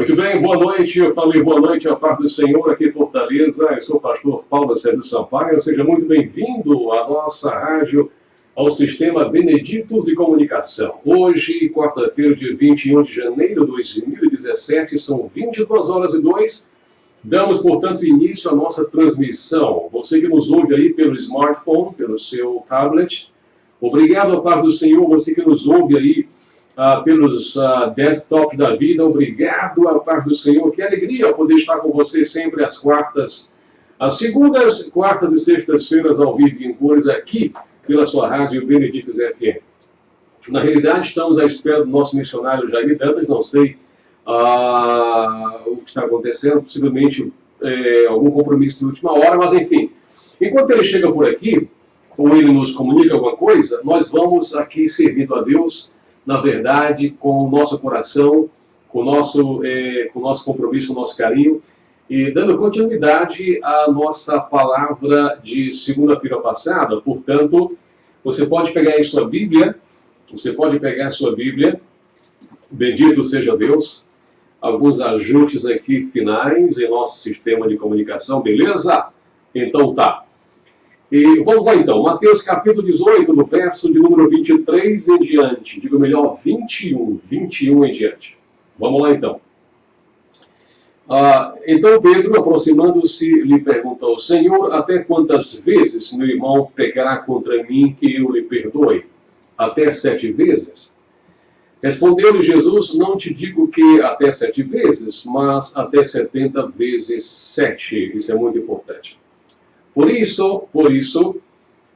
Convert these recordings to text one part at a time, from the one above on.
Muito bem, boa noite. Eu falei boa noite à paz do Senhor aqui em Fortaleza. Eu sou o pastor Paulo César Sampaio. Seja muito bem-vindo à nossa rádio, ao Sistema Beneditos de Comunicação. Hoje, quarta-feira, dia 21 de janeiro de 2017, são 22h02. Damos, portanto, início à nossa transmissão. Você que nos ouve aí pelo smartphone, pelo seu tablet, obrigado à paz do Senhor. Você que nos ouve aí pelos desktops da vida, obrigado à paz do Senhor. Que alegria poder estar com você sempre às segundas, quartas e sextas-feiras ao vivo em cores aqui pela sua rádio Beneditos FM. Na realidade, estamos à espera do nosso missionário Jair Dantas. Não sei o que está acontecendo, possivelmente algum compromisso de última hora, mas enfim, enquanto ele chega por aqui, ou ele nos comunica alguma coisa, nós vamos aqui servindo a Deus, na verdade, com o nosso coração, com o nosso compromisso, com o nosso carinho, e dando continuidade à nossa palavra de segunda-feira passada. Portanto, você pode pegar aí sua Bíblia, bendito seja Deus, alguns ajustes aqui finais em nosso sistema de comunicação, beleza? Então tá. E vamos lá então, Mateus capítulo 18, no verso de número 23 em diante, digo melhor, 21 em diante. Vamos lá então. Então Pedro, aproximando-se, lhe perguntou: Senhor, até quantas vezes meu irmão pecará contra mim que eu lhe perdoe? Até 7 vezes? Respondeu-lhe Jesus: Não te digo que até 7 vezes, mas até 70 vezes 7. Isso é muito importante. Por isso,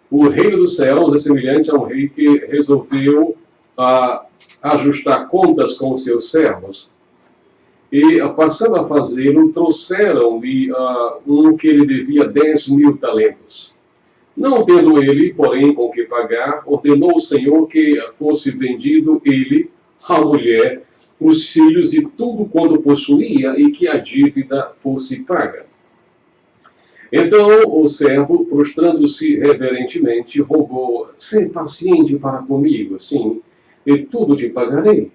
o reino dos céus é semelhante a um rei que resolveu ajustar contas com os seus servos. E, passando a fazê-lo, trouxeram-lhe um que lhe devia 10.000 talentos. Não tendo ele, porém, com que pagar, ordenou o Senhor que fosse vendido ele, a mulher, os filhos e tudo quanto possuía, e que a dívida fosse paga. Então o servo, prostrando-se reverentemente, rogou: Sê paciente para comigo, sim, e tudo te pagarei.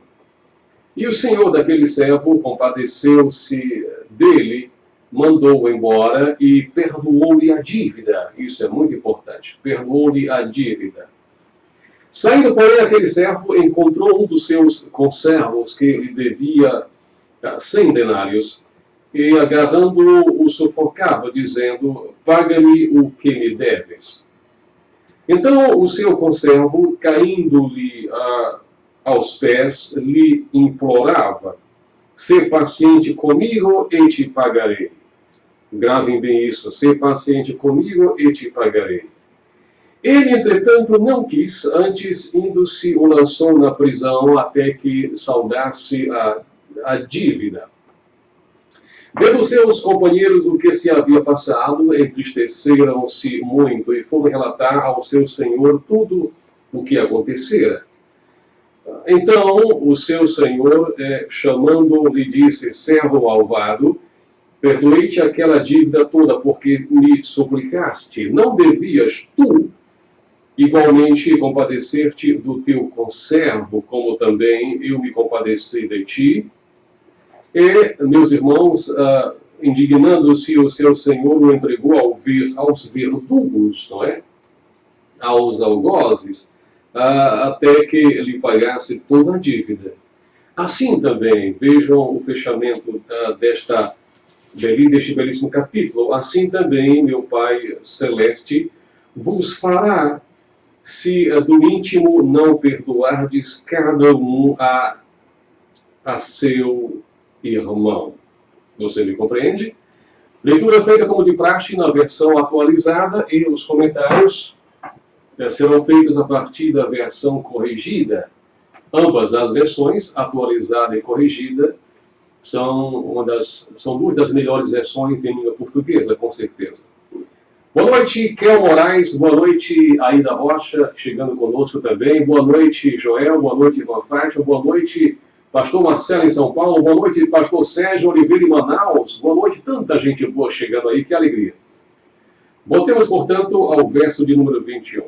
E o senhor daquele servo compadeceu-se dele, mandou-o embora e perdoou-lhe a dívida. Isso é muito importante. Perdoou-lhe a dívida. Saindo, porém, aquele servo encontrou um dos seus conservos que lhe devia 100 denários, e agarrando-o, o sufocava, dizendo: Paga-me o que me deves. Então o seu conservo, caindo-lhe aos pés, lhe implorava: Sê paciente comigo e te pagarei. Gravem bem isso: Sê paciente comigo e te pagarei. Ele, entretanto, não quis, antes, indo-se, o lançou na prisão até que saldasse a dívida. Vendo seus companheiros o que se havia passado, entristeceram-se muito e foram relatar ao seu senhor tudo o que acontecera. Então o seu senhor, chamando, lhe disse: Servo malvado, perdoei-te aquela dívida toda porque me suplicaste. Não devias tu igualmente compadecer-te do teu conservo, como também eu me compadeci de ti? E, meus irmãos, indignando-se, o seu senhor o entregou aos verdugos, não é? Aos algozes, até que lhe pagasse toda a dívida. Assim também, vejam o fechamento deste belíssimo capítulo, assim também meu Pai Celeste vos fará, se do íntimo não perdoardes cada um a seu irmão. Você me compreende? Leitura feita como de praxe na versão atualizada, e os comentários serão feitos a partir da versão corrigida. Ambas as versões, atualizada e corrigida, são duas das melhores versões em língua portuguesa, com certeza. Boa noite, Kel Moraes. Boa noite, Aida Rocha, chegando conosco também. Boa noite, Joel. Boa noite, Ivan Fátima. Boa noite, Pastor Marcelo em São Paulo. Boa noite, Pastor Sérgio Oliveira em Manaus. Boa noite, tanta gente boa chegando aí, que alegria. Voltemos, portanto, ao verso de número 21.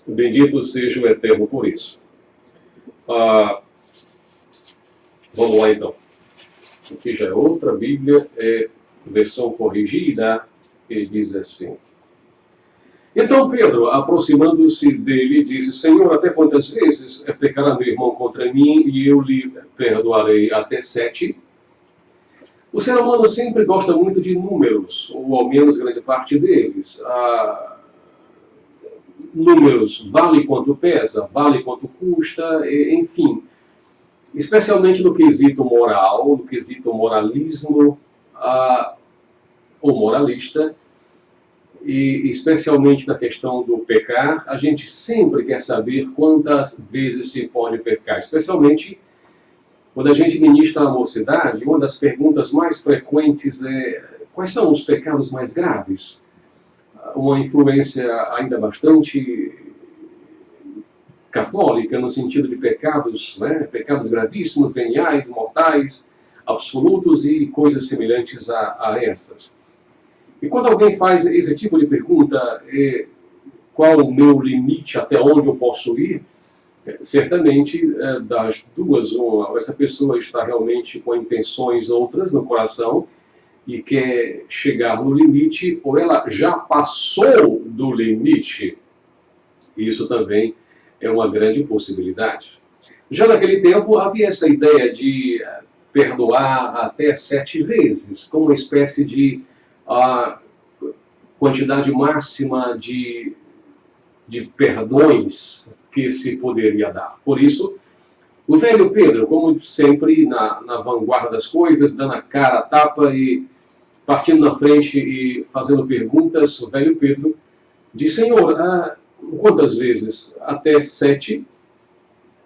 Bendito seja o Eterno por isso. Vamos lá, então. Aqui já é outra Bíblia, versão corrigida, e diz assim: Então Pedro, aproximando-se dele, disse: Senhor, até quantas vezes pecará meu irmão contra mim e eu lhe perdoarei? Até 7? O ser humano sempre gosta muito de números, ou ao menos grande parte deles. Números, vale quanto pesa, vale quanto custa, enfim. Especialmente no quesito moral, no quesito moralismo, ou moralista, e especialmente na questão do pecar, a gente sempre quer saber quantas vezes se pode pecar, especialmente quando a gente ministra a mocidade. Uma das perguntas mais frequentes é: quais são os pecados mais graves? Uma influência ainda bastante católica, no sentido de pecados, né? Pecados gravíssimos, veniais, mortais, absolutos e coisas semelhantes a essas. E quando alguém faz esse tipo de pergunta, qual o meu limite, até onde eu posso ir, certamente das duas, uma, essa pessoa está realmente com intenções outras no coração e quer chegar no limite, ou ela já passou do limite. Isso também é uma grande possibilidade. Já naquele tempo havia essa ideia de perdoar até 7 vezes, como uma espécie de quantidade máxima de perdões que se poderia dar. Por isso, o velho Pedro, como sempre, na vanguarda das coisas, dando a cara a tapa e partindo na frente e fazendo perguntas, o velho Pedro diz: Senhor, quantas vezes? Até 7?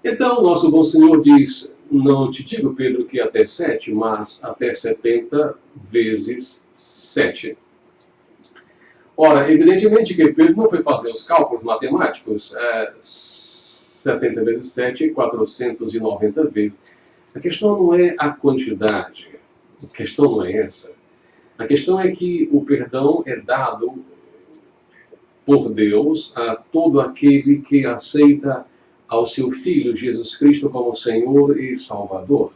Então, nosso bom Senhor diz: não te digo, Pedro, que até 7, mas até 70 vezes 7. Ora, evidentemente que Pedro não foi fazer os cálculos matemáticos, 70 vezes 7, 490 vezes. A questão não é a quantidade, a questão não é essa. A questão é que o perdão é dado por Deus a todo aquele que aceita ao seu Filho Jesus Cristo como Senhor e Salvador.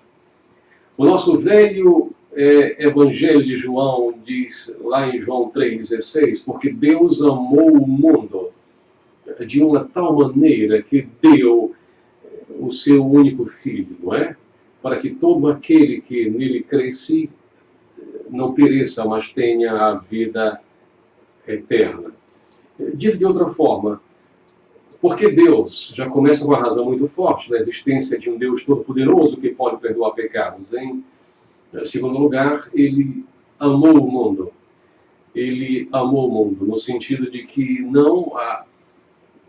O nosso velho Evangelho de João diz lá em João 3,16: porque Deus amou o mundo de uma tal maneira que deu o seu único Filho, não é? Para que todo aquele que nele cresce não pereça, mas tenha a vida eterna. Dito de outra forma, porque Deus já começa com uma razão muito forte na existência de um Deus todo-poderoso que pode perdoar pecados. Em segundo lugar, ele amou o mundo. Ele amou o mundo no sentido de que não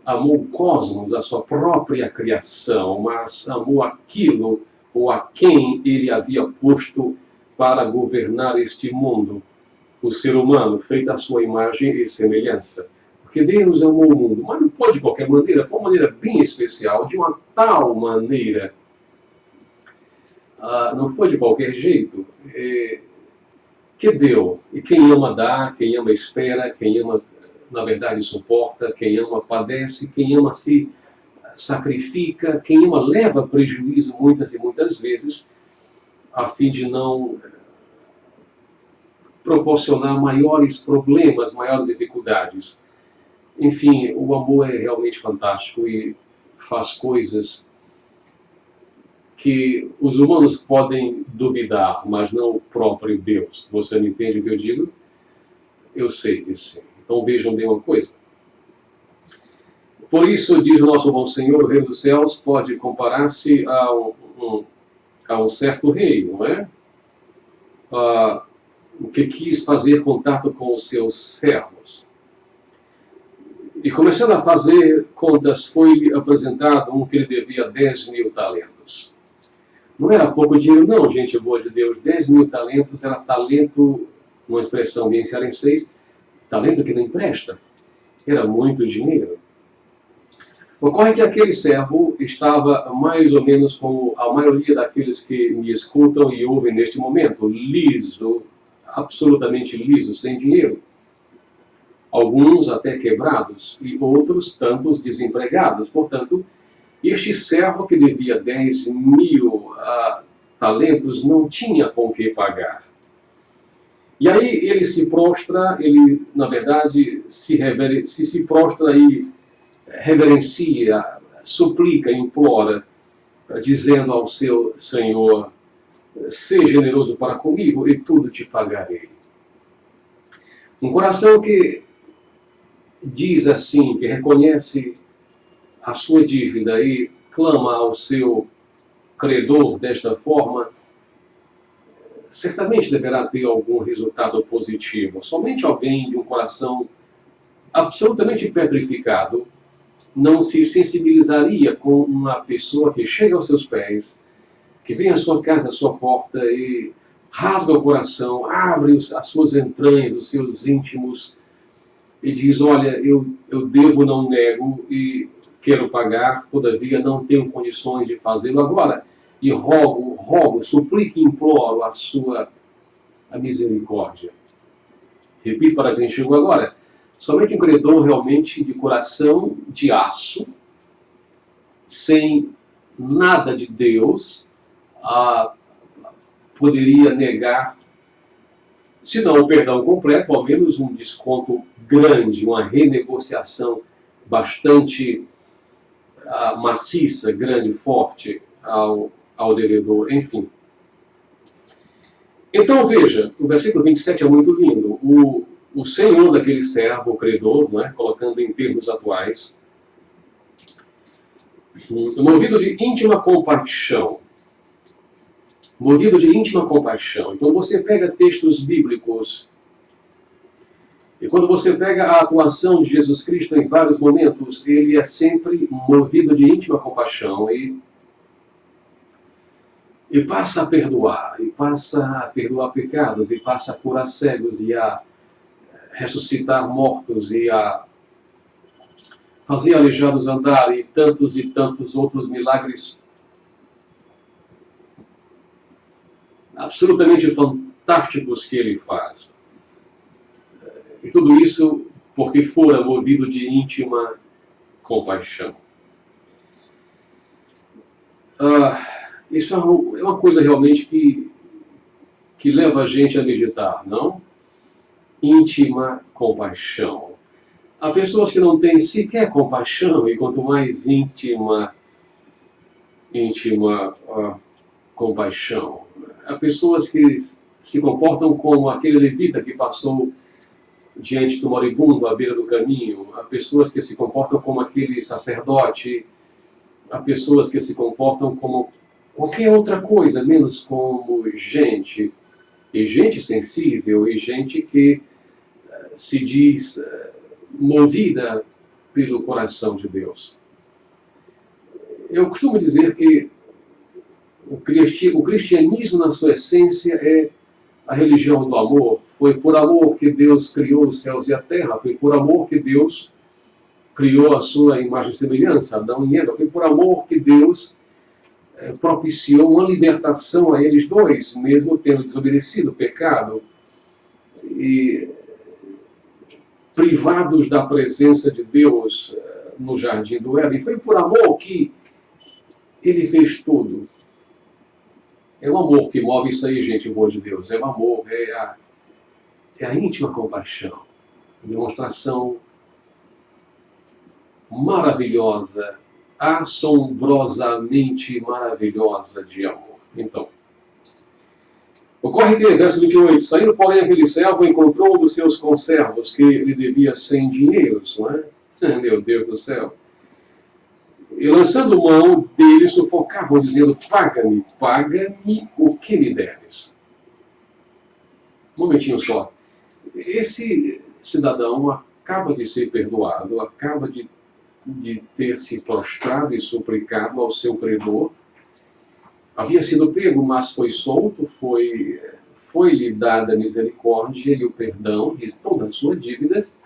amou o cosmos, a sua própria criação, mas amou aquilo ou a quem ele havia posto para governar este mundo, o ser humano, feito à sua imagem e semelhança. Porque Deus amou o mundo, mas não foi de qualquer maneira, foi uma maneira bem especial, de uma tal maneira. Não foi de qualquer jeito, que deu. E quem ama dá, quem ama espera, quem ama, na verdade, suporta, quem ama padece, quem ama se sacrifica, quem ama leva prejuízo muitas e muitas vezes, a fim de não proporcionar maiores problemas, maiores dificuldades. Enfim, o amor é realmente fantástico e faz coisas que os humanos podem duvidar, mas não o próprio Deus. Você me entende o que eu digo? Eu sei que sim. Então vejam bem uma coisa. Por isso, diz o nosso bom Senhor, o reino dos céus pode comparar-se a um certo rei, não é? Que quis fazer contato com os seus servos. E começando a fazer contas, foi-lhe apresentado um que lhe devia 10.000 talentos. Não era pouco dinheiro, não, gente boa de Deus. 10.000 talentos era talento, uma expressão bem cearense, talento que não empresta. Era muito dinheiro. Ocorre que aquele servo estava mais ou menos como a maioria daqueles que me escutam e ouvem neste momento, liso, absolutamente liso, sem dinheiro. Alguns até quebrados e outros tantos desempregados. Portanto, este servo que devia 10.000 talentos, não tinha com que pagar. E aí ele se prostra, ele, na verdade, se prostra e reverencia, suplica, implora, dizendo ao seu Senhor: seja generoso para comigo e tudo te pagarei. Um coração que diz assim, que reconhece a sua dívida e clama ao seu credor desta forma, certamente deverá ter algum resultado positivo. Somente alguém de um coração absolutamente petrificado não se sensibilizaria com uma pessoa que chega aos seus pés, que vem à sua casa, à sua porta e rasga o coração, abre as suas entranhas, os seus íntimos e diz: olha, eu devo, não nego e quero pagar, todavia não tenho condições de fazê-lo agora. E rogo, suplico e imploro a misericórdia. Repito para quem chegou agora: somente um credor realmente de coração de aço, sem nada de Deus, poderia negar, se não o perdão completo, ao menos um desconto grande, uma renegociação bastante maciça, grande, forte ao devedor, enfim. Então veja, o versículo 27 é muito lindo. O senhor daquele servo, o credor, não é? Colocando em termos atuais, movido de íntima compaixão. Movido de íntima compaixão. Então você pega textos bíblicos e quando você pega a atuação de Jesus Cristo em vários momentos, ele é sempre movido de íntima compaixão e passa a perdoar, e passa a perdoar pecados, e passa a curar cegos, e a ressuscitar mortos, e a fazer aleijados andar, e tantos outros milagres absolutamente fantásticos que ele faz. E tudo isso porque fora movido de íntima compaixão. Isso é uma coisa realmente que leva a gente a meditar, não? Íntima compaixão. Há pessoas que não têm sequer compaixão, e quanto mais íntima compaixão. Há pessoas que se comportam como aquele levita que passou diante do moribundo à beira do caminho. Há pessoas que se comportam como aquele sacerdote. Há pessoas que se comportam como qualquer outra coisa, menos como gente. E gente sensível, e gente que se diz movida pelo coração de Deus. Eu costumo dizer que o cristianismo, na sua essência, é a religião do amor. Foi por amor que Deus criou os céus e a terra. Foi por amor que Deus criou a sua imagem e semelhança, Adão e Eva. Foi por amor que Deus propiciou uma libertação a eles dois, mesmo tendo desobedecido o pecado e privados da presença de Deus no jardim do Éden. Foi por amor que ele fez tudo. É o amor que move isso aí, gente boa de Deus. É o amor, é a íntima compaixão. Demonstração maravilhosa, assombrosamente maravilhosa de amor. Então, ocorre que, verso 28, saindo, porém, aquele servo encontrou um dos seus conservos que lhe devia 100 dinheiros, não é? Meu Deus do céu. E lançando mão dele, sufocavam, dizendo: paga-me o que me deves. Um momentinho só. Esse cidadão acaba de ser perdoado, acaba de ter se prostrado e suplicado ao seu credor. Havia sido pego, mas foi solto, foi-lhe dada a misericórdia e o perdão de todas as suas dívidas,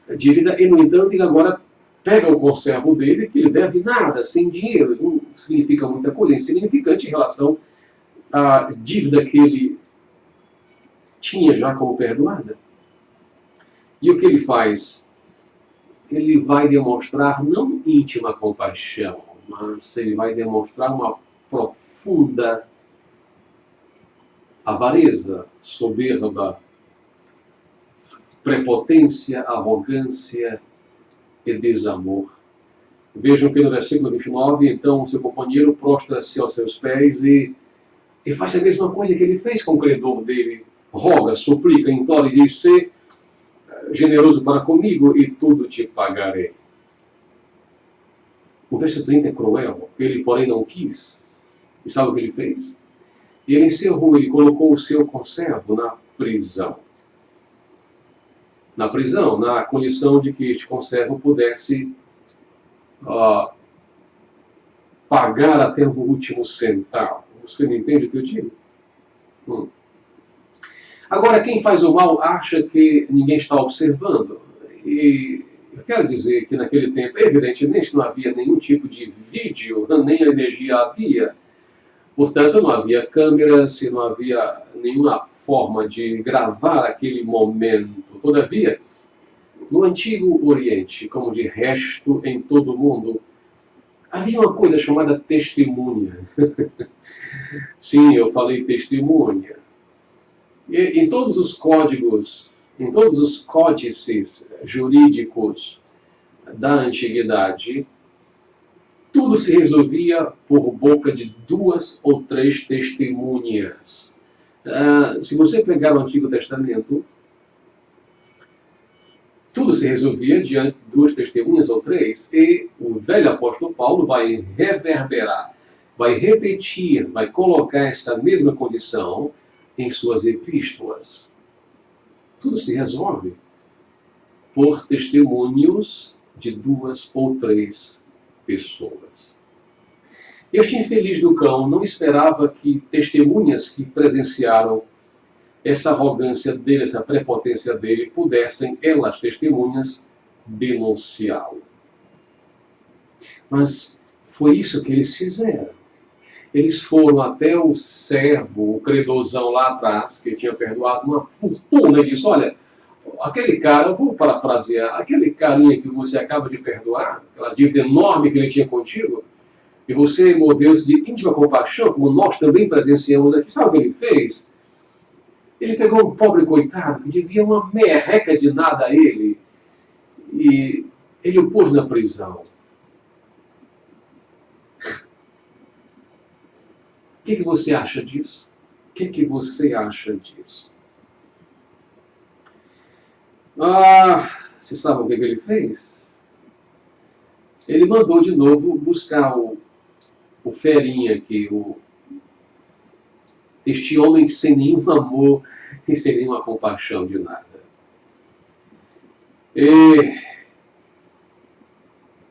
e, no entanto, ele agora pega o conservo dele, que lhe deve nada, sem dinheiro, não significa muita coisa, é insignificante em relação à dívida que ele tinha já como perdoada. E o que ele faz? Ele vai demonstrar não íntima compaixão, mas ele vai demonstrar uma profunda avareza, soberba, prepotência, arrogância e desamor. Vejam que no versículo 29, então o seu companheiro prostra-se aos seus pés e faz a mesma coisa que ele fez com o credor dele. Roga, suplica, implora e diz: "Sê generoso para comigo e tudo te pagarei." O verso 30 é cruel. Ele, porém, não quis. E sabe o que ele fez? Ele encerrou, ele colocou o seu conservo na prisão. Na prisão, na condição de que este conservo pudesse pagar até o último centavo. Você me entende o que eu digo? Agora, quem faz o mal acha que ninguém está observando. E eu quero dizer que naquele tempo, evidentemente, não havia nenhum tipo de vídeo, nem energia havia. Portanto, não havia câmeras, não havia nenhuma forma de gravar aquele momento. Todavia, no Antigo Oriente, como de resto em todo o mundo, havia uma coisa chamada testemunha. Sim, eu falei testemunha. E em todos os códigos, em todos os códices jurídicos da antiguidade, tudo se resolvia por boca de 2 ou 3 testemunhas. Se você pegar o Antigo Testamento, tudo se resolvia diante de 2 testemunhas ou 3, e o velho apóstolo Paulo vai reverberar, vai repetir, vai colocar essa mesma condição em suas epístolas. Tudo se resolve por testemunhos de 2 ou 3 pessoas. Este infeliz do cão não esperava que testemunhas que presenciaram essa arrogância dele, essa prepotência dele, pudessem, elas, testemunhas, denunciá-lo. Mas foi isso que eles fizeram. Eles foram até o servo, o credorzão lá atrás, que tinha perdoado uma fortuna, e disse: "Olha, aquele cara, eu vou parafrasear, aquele carinha que você acaba de perdoar, aquela dívida enorme que ele tinha contigo, e você moveu-se de íntima compaixão, como nós também presenciamos aqui, sabe o que ele fez? Ele pegou um pobre coitado que devia uma merreca de nada a ele, e ele o pôs na prisão." O que você acha disso? O que você acha disso? Você sabe o que ele fez? Ele mandou de novo buscar o ferinha aqui, este homem sem nenhum amor e sem nenhuma compaixão de nada.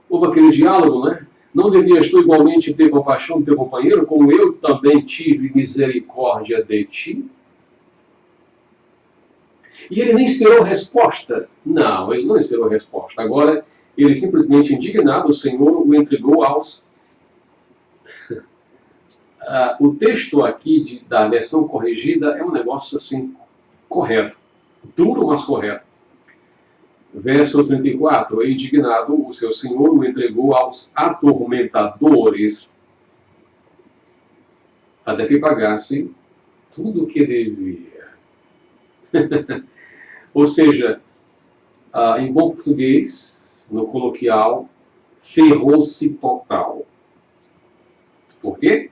Houve aquele diálogo, né? Não devias tu igualmente ter compaixão do teu companheiro, como eu também tive misericórdia de ti? E ele nem esperou resposta. Não, ele não esperou resposta. Agora, ele simplesmente indignado, o Senhor o entregou aos... o texto aqui da versão corrigida é um negócio assim, correto. Duro, mas correto. Verso 34, e indignado, o seu senhor o entregou aos atormentadores, até que pagasse tudo o que devia. Ou seja, em bom português, no coloquial, ferrou-se total. Por quê?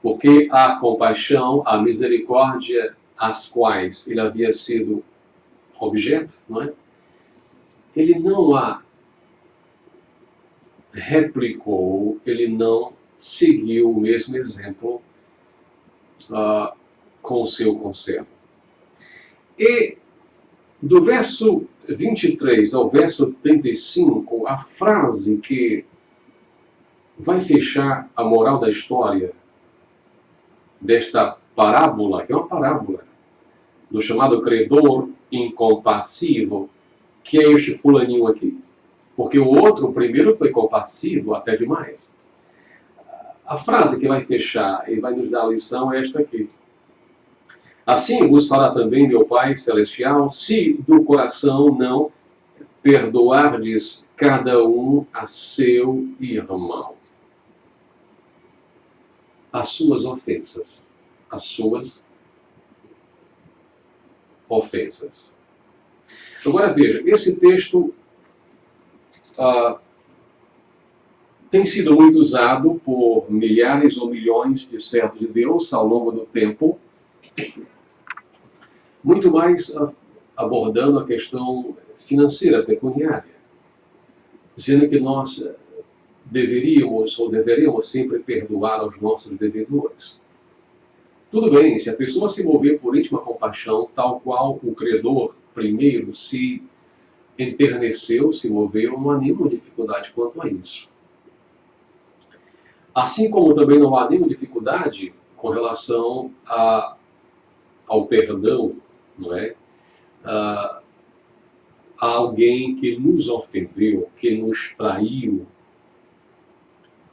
Porque a compaixão, a misericórdia, às quais ele havia sido objeto, não é? Ele não a replicou, ele não seguiu o mesmo exemplo com o seu conservo. E do verso 23 ao verso 35, a frase que vai fechar a moral da história desta parábola, que é uma parábola, do chamado credor incompassivo, que é este fulaninho aqui. Porque o outro, o primeiro, foi compassivo até demais. A frase que vai fechar e vai nos dar a lição é esta aqui. Assim vos fará também meu Pai Celestial, se do coração não perdoardes cada um a seu irmão as suas ofensas, as suas ofensas. Agora veja, esse texto tem sido muito usado por milhares ou milhões de servos de Deus ao longo do tempo, muito mais abordando a questão financeira, pecuniária, dizendo que nós deveríamos ou deveremos sempre perdoar aos nossos devedores. Tudo bem, se a pessoa se mover por íntima compaixão, tal qual o credor primeiro se enterneceu, se moveu, não há nenhuma dificuldade quanto a isso. Assim como também não há nenhuma dificuldade com relação ao perdão, não é? A alguém que nos ofendeu, que nos traiu.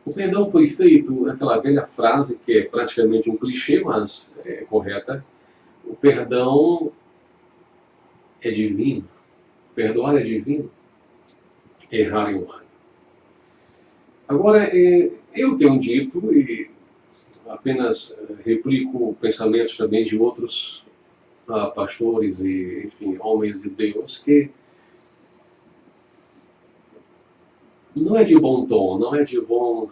O perdão foi feito, aquela velha frase que é praticamente um clichê, mas é correta. O perdão é divino. Perdoar é divino. Errar é humano. Agora, eu tenho dito, e apenas replico pensamentos também de outros pastores e, enfim, homens de Deus, que não é de bom tom, não é de bom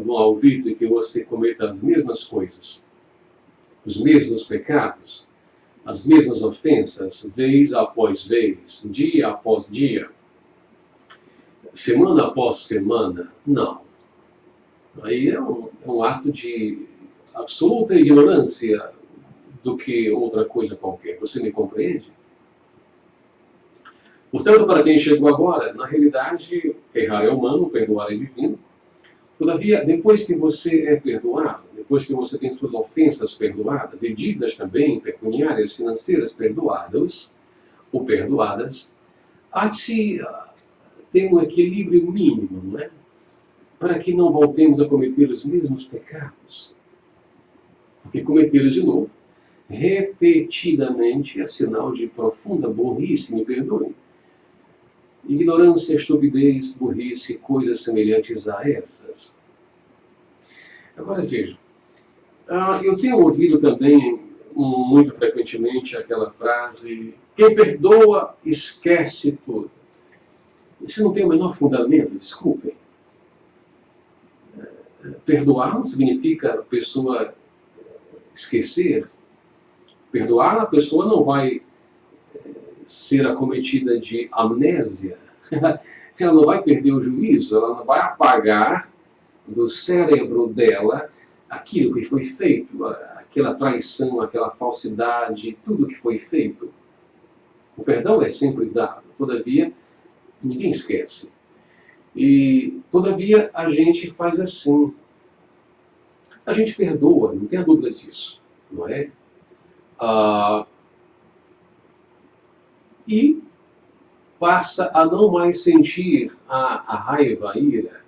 ouvido que você cometa as mesmas coisas, os mesmos pecados, as mesmas ofensas, vez após vez, dia após dia, semana após semana. Não. Aí é um ato de absoluta ignorância do que outra coisa qualquer. Você me compreende? Portanto, para quem chegou agora, na realidade, errar é humano, perdoar é divino. Todavia, depois que você é perdoado, depois que você tem suas ofensas perdoadas, e dívidas também, pecuniárias, financeiras perdoadas, ou perdoadas, há de se ter um equilíbrio mínimo, não é? Para que não voltemos a cometer os mesmos pecados. Porque cometê-los de novo, repetidamente, é sinal de profunda burrice, me perdoem. Ignorância, estupidez, burrice, coisas semelhantes a essas. Agora veja, eu tenho ouvido também muito frequentemente aquela frase: quem perdoa esquece tudo. Isso não tem o menor fundamento, desculpem. Perdoar não significa a pessoa esquecer. Perdoar, a pessoa não vai ser acometida de amnésia. Ela não vai perder o juízo, ela não vai apagar do cérebro dela aquilo que foi feito, aquela traição, aquela falsidade, tudo que foi feito. O perdão é sempre dado, todavia, ninguém esquece. E, todavia, a gente faz assim. A gente perdoa, não tenha dúvida disso, não é? E passa a não mais sentir a raiva, a ira,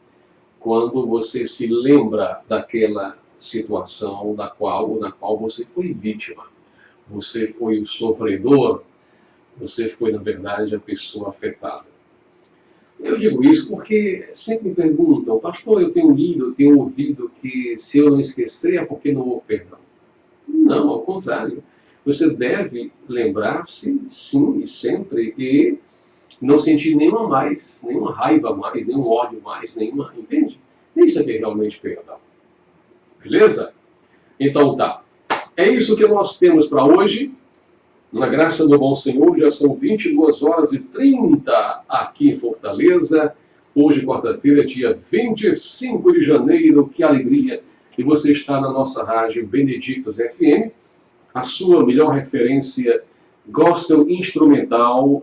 quando você se lembra daquela situação na qual você foi vítima. Você foi o sofredor, você foi, na verdade, a pessoa afetada. Eu digo isso porque sempre me perguntam: pastor, eu tenho lido, eu tenho ouvido que se eu não esquecer é porque não houve perdão. Não, ao contrário. Você deve lembrar-se, sim, e sempre, e não sentir nenhuma raiva mais, nenhum ódio mais, nenhuma, entende? Isso é que é realmente perdão. Beleza? Então tá. É isso que nós temos para hoje. Na graça do bom Senhor, já são 22h30 aqui em Fortaleza. Hoje, quarta-feira, dia 25 de janeiro. Que alegria! E você está na nossa rádio Benedictus FM, a sua melhor referência gospel instrumental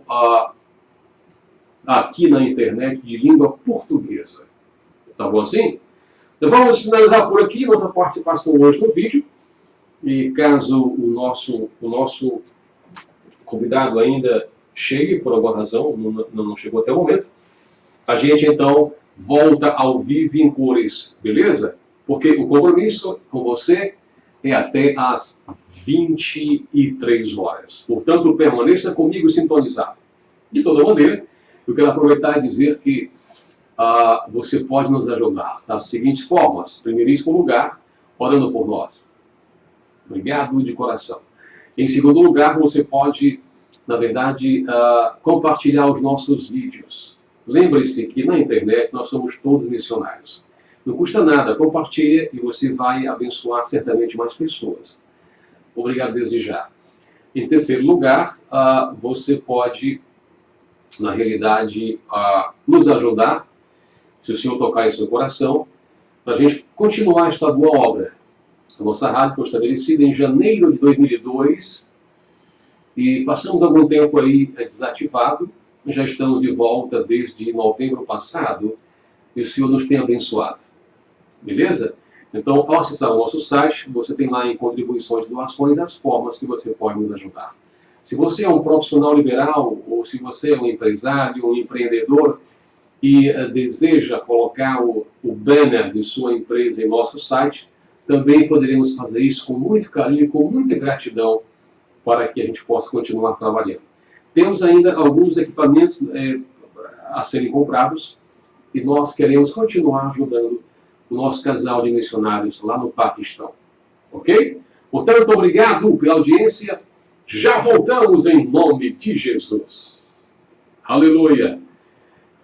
aqui na internet de língua portuguesa. Tá bom assim? Então vamos finalizar por aqui nossa participação hoje no vídeo. E caso o nosso convidado ainda chegue, por alguma razão, não chegou até o momento, a gente então volta ao vivo em cores, beleza? Porque o compromisso com você é até às 23 horas. Portanto, permaneça comigo sintonizado. De toda maneira, eu quero aproveitar e dizer que você pode nos ajudar das seguintes formas. Primeiríssimo lugar, orando por nós. Obrigado de coração. Em segundo lugar, você pode na verdade, compartilhar os nossos vídeos. Lembre-se que na internet nós somos todos missionários. Não custa nada, compartilha e você vai abençoar certamente mais pessoas. Obrigado desde já. Em terceiro lugar, você pode, na realidade, nos ajudar, se o Senhor tocar em seu coração, para a gente continuar esta boa obra. A nossa rádio foi estabelecida em janeiro de 2002 e passamos algum tempo aí desativado. Já estamos de volta desde novembro passado e o Senhor nos tem abençoado. Beleza? Então, ao acessar o nosso site, você tem lá em contribuições e doações as formas que você pode nos ajudar. Se você é um profissional liberal ou se você é um empresário, um empreendedor e deseja colocar o banner de sua empresa em nosso site, também poderemos fazer isso com muito carinho e com muita gratidão para que a gente possa continuar trabalhando. Temos ainda alguns equipamentos a serem comprados e nós queremos continuar ajudando o nosso casal de missionários lá no Paquistão. Ok? Portanto, obrigado pela audiência. Já voltamos em nome de Jesus. Aleluia.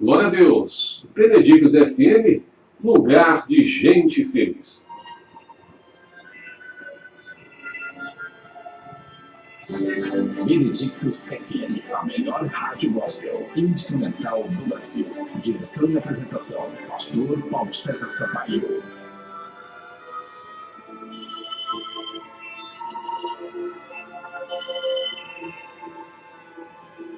Glória a Deus. Benedictus FM, lugar de gente feliz. Benedictus FM, a melhor rádio gospel instrumental do Brasil. Direção e apresentação, Pastor Paulo César Sampaio.